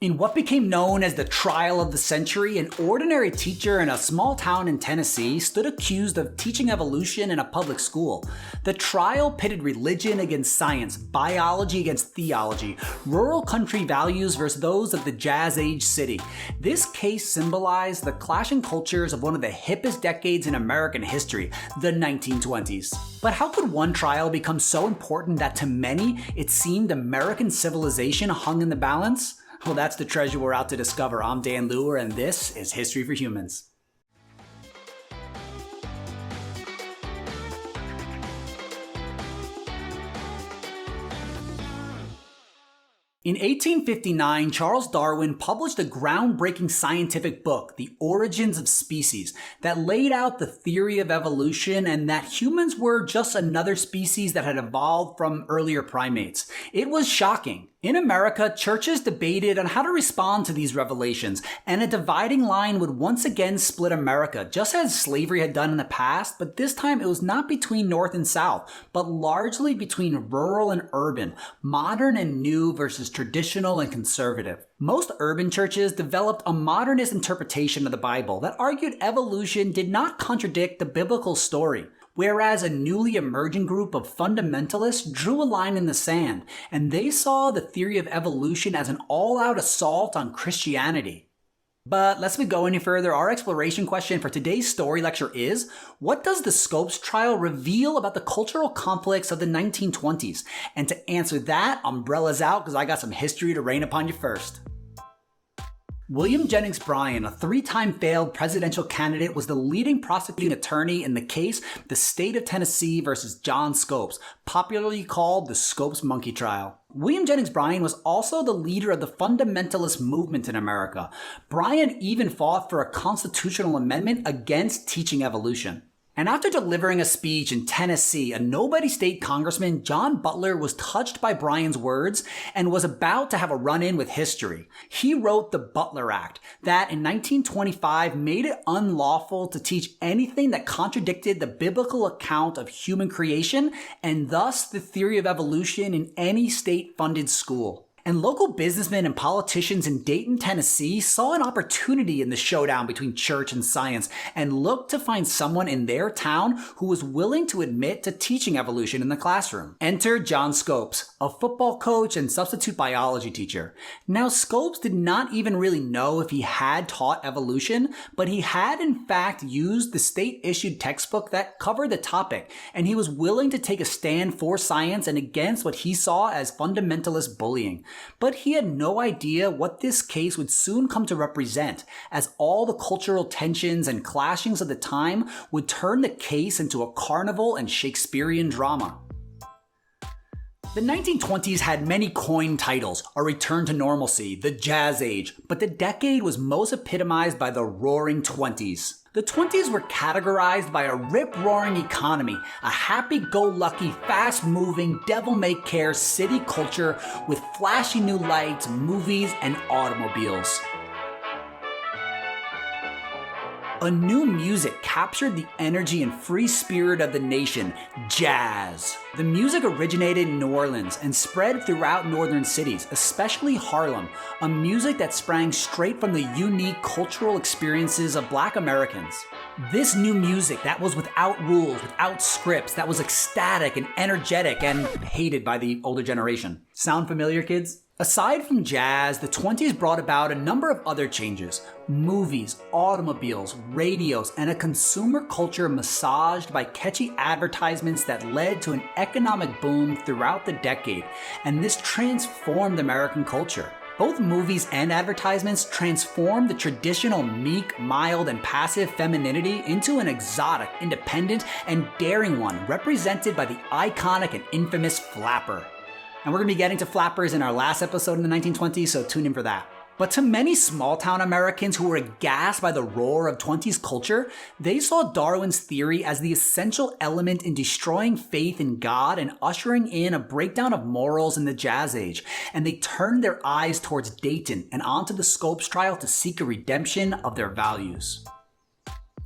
In what became known as the trial of the century, an ordinary teacher in a small town in Tennessee stood accused of teaching evolution in a public school. The trial pitted religion against science, biology against theology, rural country values versus those of the jazz-age city. This case symbolized the clashing cultures of one of the hippest decades in American history, the 1920s. But how could one trial become so important that to many, it seemed American civilization hung in the balance? Well, that's the treasure we're out to discover. I'm Dan Luer, and this is History for Humans. In 1859, Charles Darwin published a groundbreaking scientific book, The Origins of Species, that laid out the theory of evolution and that humans were just another species that had evolved from earlier primates. It was shocking. In America, churches debated on how to respond to these revelations, and a dividing line would once again split America, just as slavery had done in the past, but this time it was not between North and South, but largely between rural and urban, modern and new versus traditional and conservative. Most urban churches developed a modernist interpretation of the Bible that argued evolution did not contradict the biblical story. Whereas a newly emerging group of fundamentalists drew a line in the sand, and they saw the theory of evolution as an all-out assault on Christianity. But lest we go any further, our exploration question for today's story lecture is, what does the Scopes trial reveal about the cultural conflicts of the 1920s? And to answer that, umbrellas out, because I got some history to rain upon you first. William Jennings Bryan, a three-time failed presidential candidate, was the leading prosecuting attorney in the case The State of Tennessee versus John Scopes, popularly called the Scopes Monkey Trial. William Jennings Bryan was also the leader of the fundamentalist movement in America. Bryan even fought for a constitutional amendment against teaching evolution. And after delivering a speech in Tennessee, a nobody state congressman, John Butler, was touched by Bryan's words and was about to have a run-in with history. He wrote the Butler Act that in 1925 made it unlawful to teach anything that contradicted the biblical account of human creation and thus the theory of evolution in any state-funded school. And local businessmen and politicians in Dayton, Tennessee saw an opportunity in the showdown between church and science and looked to find someone in their town who was willing to admit to teaching evolution in the classroom. Enter John Scopes, a football coach and substitute biology teacher. Now, Scopes did not even really know if he had taught evolution, but he had in fact used the state-issued textbook that covered the topic, and he was willing to take a stand for science and against what he saw as fundamentalist bullying. But he had no idea what this case would soon come to represent, as all the cultural tensions and clashings of the time would turn the case into a carnival and Shakespearean drama. The 1920s had many coined titles: A Return to Normalcy, The Jazz Age, but the decade was most epitomized by the Roaring Twenties. The 20s were categorized by a rip-roaring economy, a happy-go-lucky, fast-moving, devil-may-care city culture with flashy new lights, movies, and automobiles. A new music captured the energy and free spirit of the nation: jazz. The music originated in New Orleans and spread throughout northern cities, especially Harlem, a music that sprang straight from the unique cultural experiences of Black Americans. This new music that was without rules, without scripts, that was ecstatic and energetic and hated by the older generation. Sound familiar, kids? Aside from jazz, the 20s brought about a number of other changes: movies, automobiles, radios, and a consumer culture massaged by catchy advertisements that led to an economic boom throughout the decade, and this transformed American culture. Both movies and advertisements transformed the traditional meek, mild, and passive femininity into an exotic, independent, and daring one represented by the iconic and infamous flapper. And we're going to be getting to flappers in our last episode in the 1920s, so tune in for that. But to many small-town Americans who were aghast by the roar of 20s culture, they saw Darwin's theory as the essential element in destroying faith in God and ushering in a breakdown of morals in the Jazz Age, and they turned their eyes towards Dayton and onto the Scopes trial to seek a redemption of their values.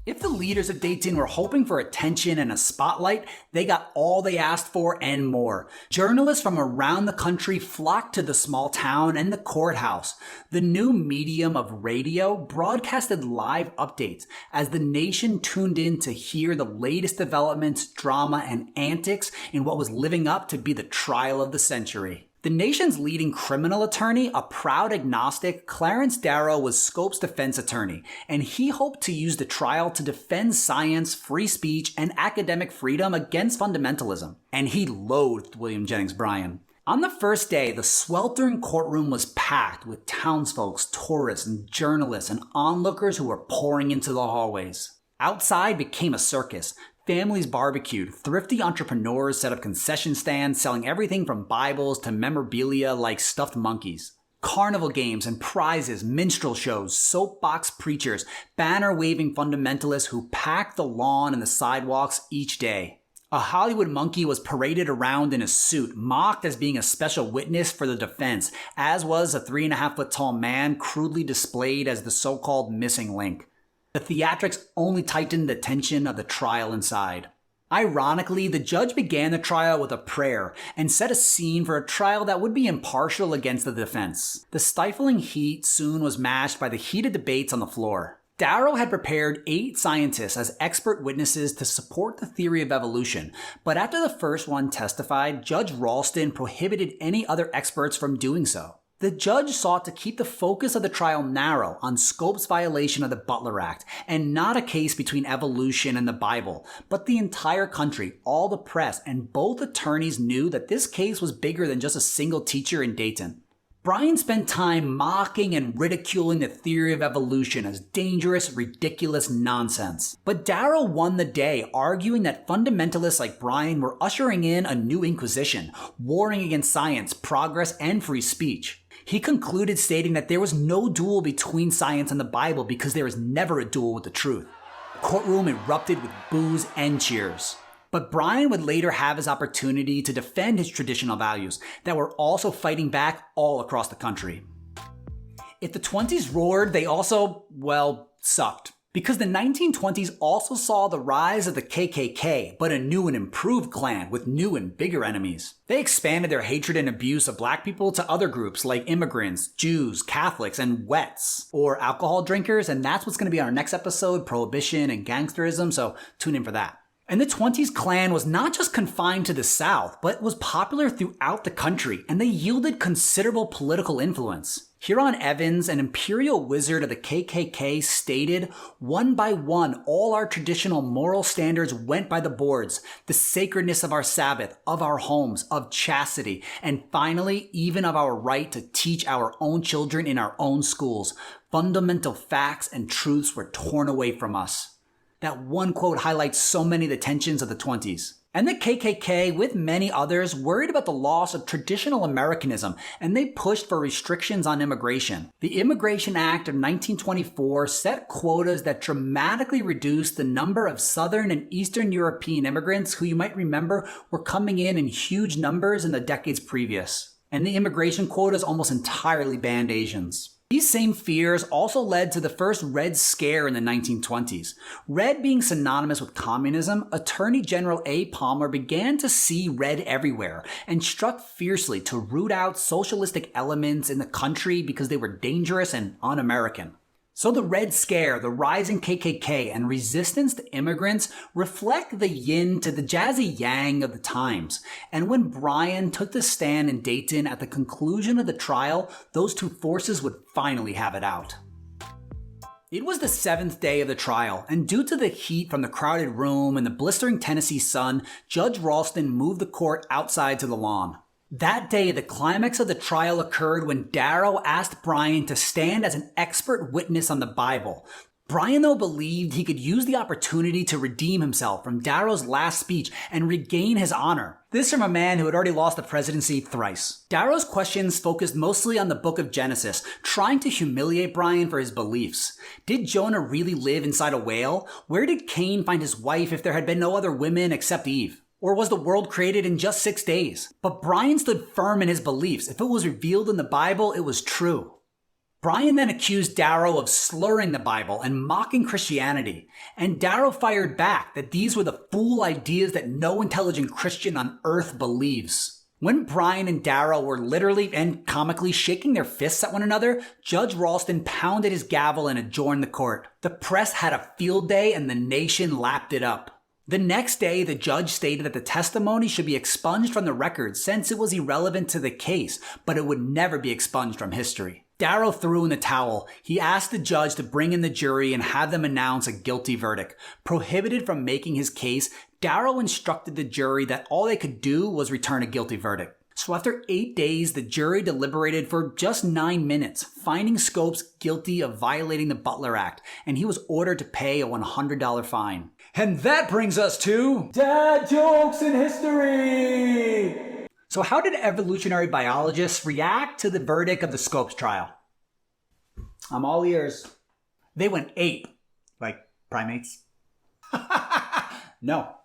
If the leaders of Dayton were hoping for attention and a spotlight, they got all they asked for and more. Journalists from around the country flocked to the small town and the courthouse. The new medium of radio broadcasted live updates as the nation tuned in to hear the latest developments, drama, and antics in what was living up to be the trial of the century. The nation's leading criminal attorney, a proud agnostic, Clarence Darrow was Scope's defense attorney, and he hoped to use the trial to defend science, free speech, and academic freedom against fundamentalism. And he loathed William Jennings Bryan. On the first day, the sweltering courtroom was packed with townsfolk, tourists, and journalists and onlookers who were pouring into the hallways. Outside became a circus. Families barbecued, thrifty entrepreneurs set up concession stands selling everything from Bibles to memorabilia like stuffed monkeys. Carnival games and prizes, minstrel shows, soapbox preachers, banner-waving fundamentalists who packed the lawn and the sidewalks each day. A Hollywood monkey was paraded around in a suit, mocked as being a special witness for the defense, as was a 3.5-foot tall man crudely displayed as the so-called missing link. The theatrics only tightened the tension of the trial inside. Ironically, the judge began the trial with a prayer and set a scene for a trial that would be impartial against the defense. The stifling heat soon was matched by the heated debates on the floor. Darrow had prepared 8 scientists as expert witnesses to support the theory of evolution, but after the first one testified, Judge Ralston prohibited any other experts from doing so. The judge sought to keep the focus of the trial narrow on Scope's violation of the Butler Act, and not a case between evolution and the Bible, but the entire country, all the press, and both attorneys knew that this case was bigger than just a single teacher in Dayton. Bryan spent time mocking and ridiculing the theory of evolution as dangerous, ridiculous nonsense. But Darrow won the day, arguing that fundamentalists like Bryan were ushering in a new inquisition, warring against science, progress, and free speech. He concluded stating that there was no duel between science and the Bible because there is never a duel with the truth. The courtroom erupted with boos and cheers. But Bryan would later have his opportunity to defend his traditional values that were also fighting back all across the country. If the 20s roared, they also, sucked. Because the 1920s also saw the rise of the KKK, but a new and improved Klan with new and bigger enemies. They expanded their hatred and abuse of black people to other groups like immigrants, Jews, Catholics, and wets, or alcohol drinkers, and that's what's going to be on our next episode, Prohibition and Gangsterism, so tune in for that. And the 20s Klan was not just confined to the South, but was popular throughout the country, and they yielded considerable political influence. Huron Evans, an imperial wizard of the KKK, stated, "One by one, all our traditional moral standards went by the boards. The sacredness of our Sabbath, of our homes, of chastity, and finally, even of our right to teach our own children in our own schools. Fundamental facts and truths were torn away from us." That one quote highlights so many of the tensions of the 20s. And the KKK, with many others, worried about the loss of traditional Americanism, and they pushed for restrictions on immigration. The Immigration Act of 1924 set quotas that dramatically reduced the number of Southern and Eastern European immigrants who you might remember were coming in huge numbers in the decades previous. And the immigration quotas almost entirely banned Asians. These same fears also led to the first Red Scare in the 1920s. Red being synonymous with communism, Attorney General A. Palmer began to see red everywhere and struck fiercely to root out socialistic elements in the country because they were dangerous and un-American. So the Red Scare, the rising KKK, and resistance to immigrants reflect the yin to the jazzy yang of the times. And when Bryan took the stand in Dayton at the conclusion of the trial, those two forces would finally have it out. It was the 7th day of the trial, and due to the heat from the crowded room and the blistering Tennessee sun, Judge Ralston moved the court outside to the lawn. That day, the climax of the trial occurred when Darrow asked Bryan to stand as an expert witness on the Bible. Bryan, though, believed he could use the opportunity to redeem himself from Darrow's last speech and regain his honor. This from a man who had already lost the presidency thrice. Darrow's questions focused mostly on the book of Genesis, trying to humiliate Bryan for his beliefs. Did Jonah really live inside a whale? Where did Cain find his wife if there had been no other women except Eve? Or was the world created in just 6 days? But Bryan stood firm in his beliefs. If it was revealed in the Bible, it was true. Bryan then accused Darrow of slurring the Bible and mocking Christianity, and Darrow fired back that these were the fool ideas that no intelligent Christian on earth believes. When Bryan and Darrow were literally and comically shaking their fists at one another, Judge Ralston pounded his gavel and adjourned the court. The press had a field day and the nation lapped it up. The next day, the judge stated that the testimony should be expunged from the record since it was irrelevant to the case, but it would never be expunged from history. Darrow threw in the towel. He asked the judge to bring in the jury and have them announce a guilty verdict. Prohibited from making his case, Darrow instructed the jury that all they could do was return a guilty verdict. So after 8 days, the jury deliberated for just 9 minutes, finding Scopes guilty of violating the Butler Act, and he was ordered to pay a $100 fine. And that brings us to Dad Jokes in History! So how did evolutionary biologists react to the verdict of the Scopes trial? I'm all ears. They went ape. Like primates? No.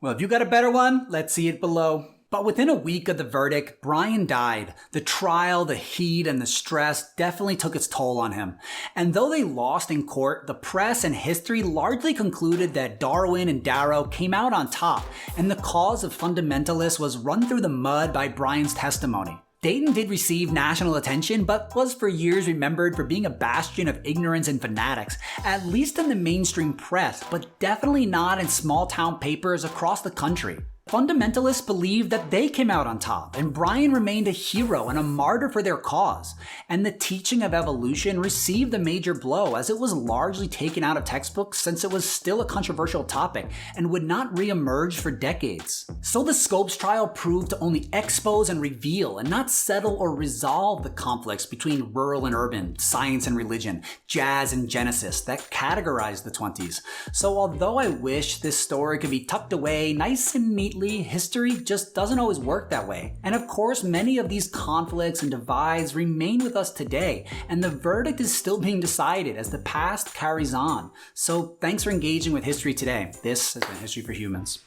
Well, if you got a better one, let's see it below. But within a week of the verdict, Bryan died. The trial, the heat, and the stress definitely took its toll on him. And though they lost in court, the press and history largely concluded that Darwin and Darrow came out on top, and the cause of fundamentalists was run through the mud by Bryan's testimony. Dayton did receive national attention, but was for years remembered for being a bastion of ignorance and fanatics, at least in the mainstream press, but definitely not in small-town papers across the country. Fundamentalists believed that they came out on top, and Bryan remained a hero and a martyr for their cause. And the teaching of evolution received a major blow as it was largely taken out of textbooks since it was still a controversial topic and would not re-emerge for decades. So the Scopes trial proved to only expose and reveal and not settle or resolve the conflicts between rural and urban, science and religion, jazz and Genesis that categorized the 20s. So although I wish this story could be tucked away nice and neat, history just doesn't always work that way. And of course, many of these conflicts and divides remain with us today, and the verdict is still being decided as the past carries on. So thanks for engaging with history today. This has been History for Humans.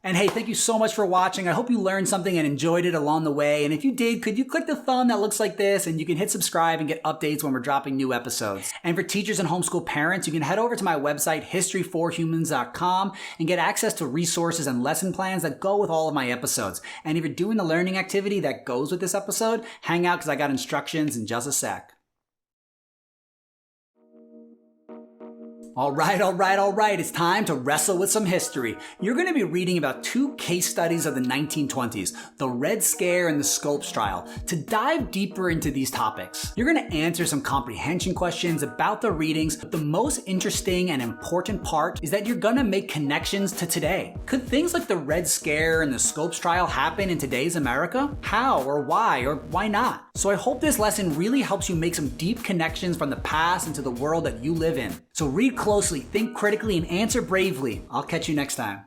And hey, thank you so much for watching. I hope you learned something and enjoyed it along the way. And if you did, could you click the thumb that looks like this, and you can hit subscribe and get updates when we're dropping new episodes. And for teachers and homeschool parents, you can head over to my website, historyforhumans.com, and get access to resources and lesson plans that go with all of my episodes. And if you're doing the learning activity that goes with this episode, hang out because I got instructions in just a sec. All right. It's time to wrestle with some history. You're going to be reading about 2 case studies of the 1920s, the Red Scare and the Scopes trial. To dive deeper into these topics, you're going to answer some comprehension questions about the readings, but the most interesting and important part is that you're going to make connections to today. Could things like the Red Scare and the Scopes trial happen in today's America? How or why not? So I hope this lesson really helps you make some deep connections from the past into the world that you live in. So read closely, think critically, and answer bravely. I'll catch you next time.